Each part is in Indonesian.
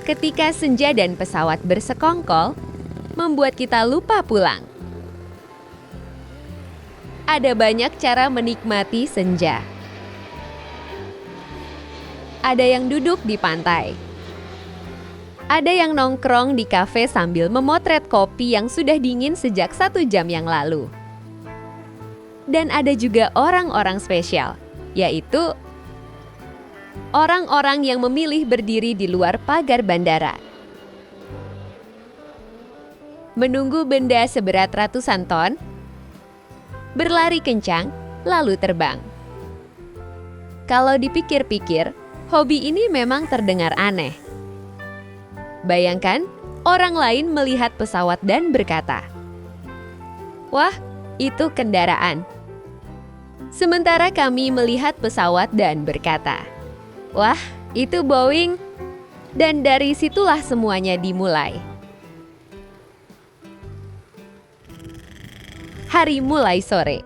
ketika senja dan pesawat bersekongkol, membuat kita lupa pulang. Ada banyak cara menikmati senja. Ada yang duduk di pantai. Ada yang nongkrong di kafe sambil memotret kopi yang sudah dingin sejak 1 jam yang lalu. Dan ada juga orang-orang spesial, yaitu orang-orang yang memilih berdiri di luar pagar bandara. Menunggu benda seberat ratusan ton, berlari kencang, lalu terbang. Kalau dipikir-pikir, hobi ini memang terdengar aneh. Bayangkan, orang lain melihat pesawat dan berkata, "Wah, itu kendaraan." Sementara kami melihat pesawat dan berkata, "Wah, itu Boeing." Dan dari situlah semuanya dimulai. Hari mulai sore.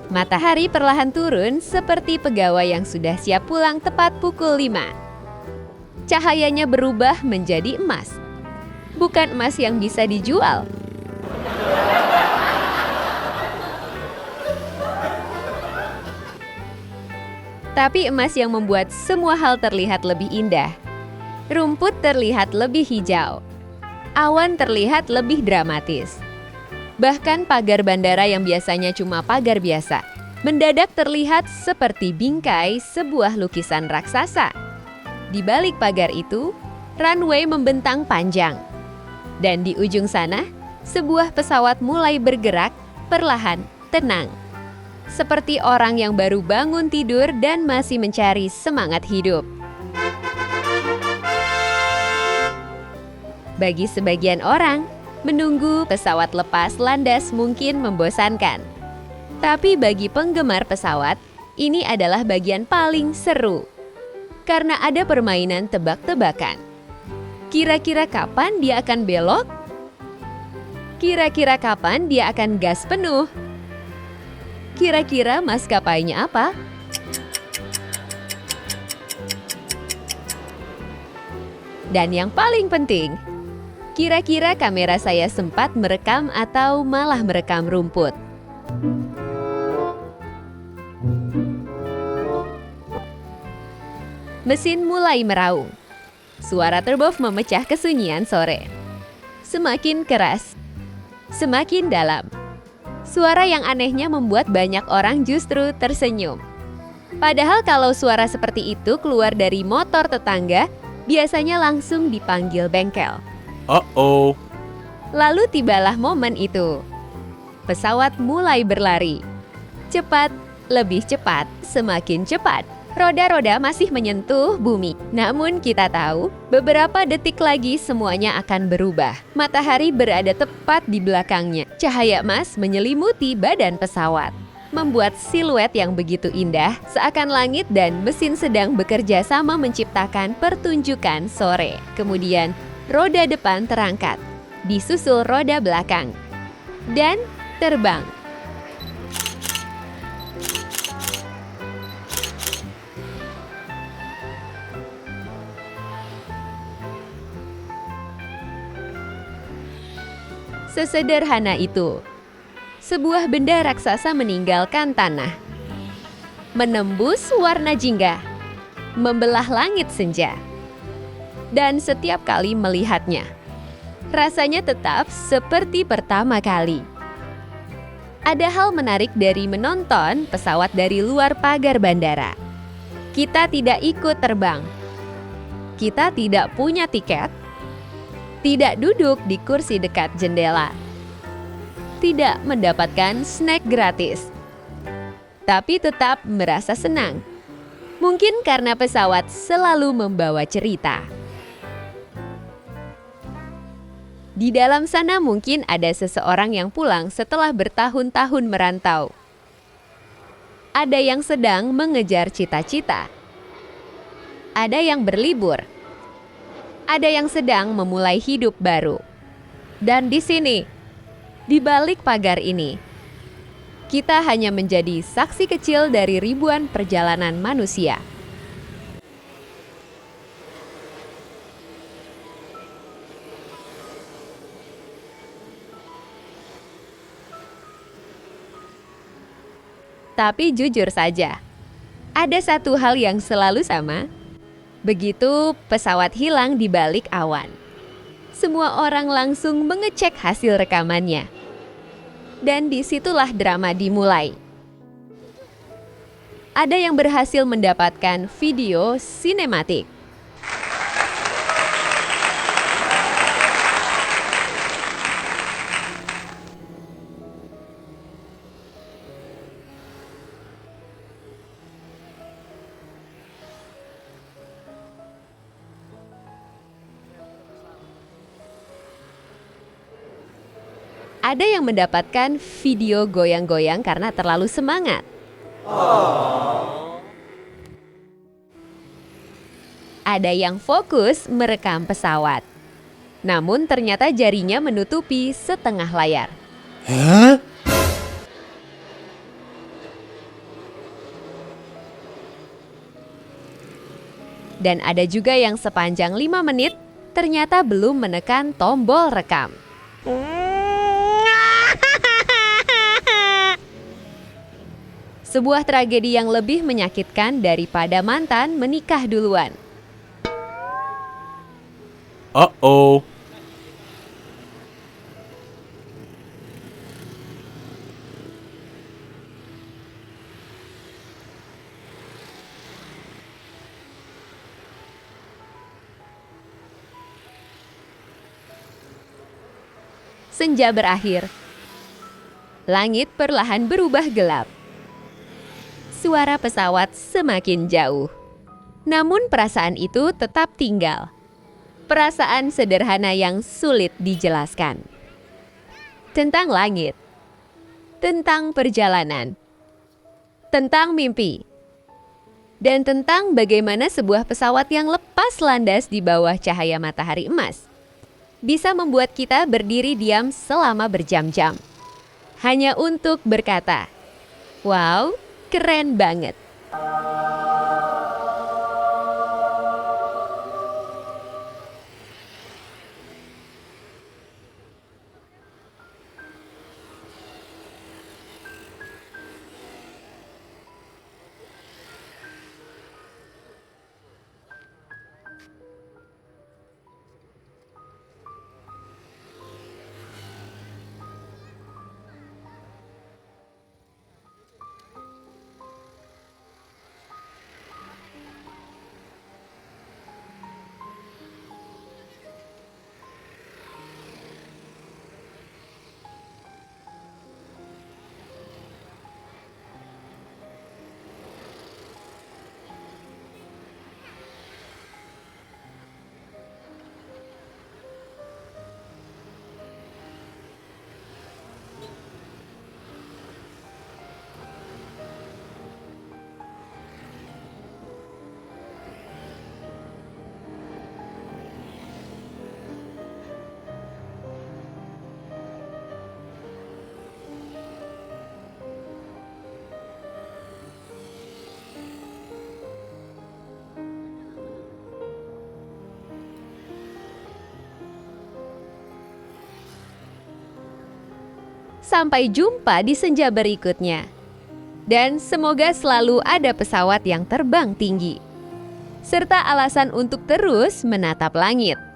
Matahari perlahan turun seperti pegawai yang sudah siap pulang tepat pukul 5. Cahayanya berubah menjadi emas. Bukan emas yang bisa dijual. Tapi emas yang membuat semua hal terlihat lebih indah. Rumput terlihat lebih hijau. Awan terlihat lebih dramatis. Bahkan pagar bandara yang biasanya cuma pagar biasa, mendadak terlihat seperti bingkai sebuah lukisan raksasa. Di balik pagar itu, runway membentang panjang. Dan di ujung sana, sebuah pesawat mulai bergerak perlahan, tenang. Seperti orang yang baru bangun tidur dan masih mencari semangat hidup. Bagi sebagian orang, menunggu pesawat lepas landas mungkin membosankan. Tapi bagi penggemar pesawat, ini adalah bagian paling seru. Karena ada permainan tebak-tebakan. Kira-kira kapan dia akan belok? Kira-kira kapan dia akan gas penuh? Kira-kira maskapainya apa? Dan yang paling penting, kira-kira kamera saya sempat merekam atau malah merekam rumput? Mesin mulai meraung. Suara turbov memecah kesunyian sore. Semakin keras, semakin dalam. Suara yang anehnya membuat banyak orang justru tersenyum. Padahal kalau suara seperti itu keluar dari motor tetangga, biasanya langsung dipanggil bengkel. Uh-oh. Lalu tibalah momen itu. Pesawat mulai berlari. Cepat, lebih cepat, semakin cepat. Roda-roda masih menyentuh bumi. Namun kita tahu, beberapa detik lagi semuanya akan berubah. Matahari berada tepat di belakangnya. Cahaya emas menyelimuti badan pesawat, membuat siluet yang begitu indah, seakan langit dan mesin sedang bekerja sama menciptakan pertunjukan sore. Kemudian, roda depan terangkat, disusul roda belakang, dan terbang. Sesederhana itu, sebuah benda raksasa meninggalkan tanah, menembus warna jingga, membelah langit senja. Dan setiap kali melihatnya, rasanya tetap seperti pertama kali. Ada hal menarik dari menonton pesawat dari luar pagar bandara. Kita tidak ikut terbang. Kita tidak punya tiket. Tidak duduk di kursi dekat jendela. Tidak mendapatkan snack gratis. Tapi tetap merasa senang. Mungkin karena pesawat selalu membawa cerita. Di dalam sana mungkin ada seseorang yang pulang setelah bertahun-tahun merantau. Ada yang sedang mengejar cita-cita. Ada yang berlibur. Ada yang sedang memulai hidup baru. Dan di sini, di balik pagar ini, kita hanya menjadi saksi kecil dari ribuan perjalanan manusia. Tapi jujur saja, ada satu hal yang selalu sama. Begitu pesawat hilang di balik awan, semua orang langsung mengecek hasil rekamannya. Dan disitulah drama dimulai. Ada yang berhasil mendapatkan video sinematik. Ada yang mendapatkan video goyang-goyang karena terlalu semangat. Ada yang fokus merekam pesawat. Namun ternyata jarinya menutupi setengah layar. Hah? Dan ada juga yang sepanjang 5 menit ternyata belum menekan tombol rekam. Sebuah tragedi yang lebih menyakitkan daripada mantan menikah duluan. Uh-oh. Senja berakhir. Langit perlahan berubah gelap. Suara pesawat semakin jauh. Namun perasaan itu tetap tinggal. Perasaan sederhana yang sulit dijelaskan. Tentang langit. Tentang perjalanan. Tentang mimpi. Dan tentang bagaimana sebuah pesawat yang lepas landas di bawah cahaya matahari emas bisa membuat kita berdiri diam selama berjam-jam. Hanya untuk berkata, "Wow, keren banget." Sampai jumpa di senja berikutnya. Dan semoga selalu ada pesawat yang terbang tinggi, serta alasan untuk terus menatap langit.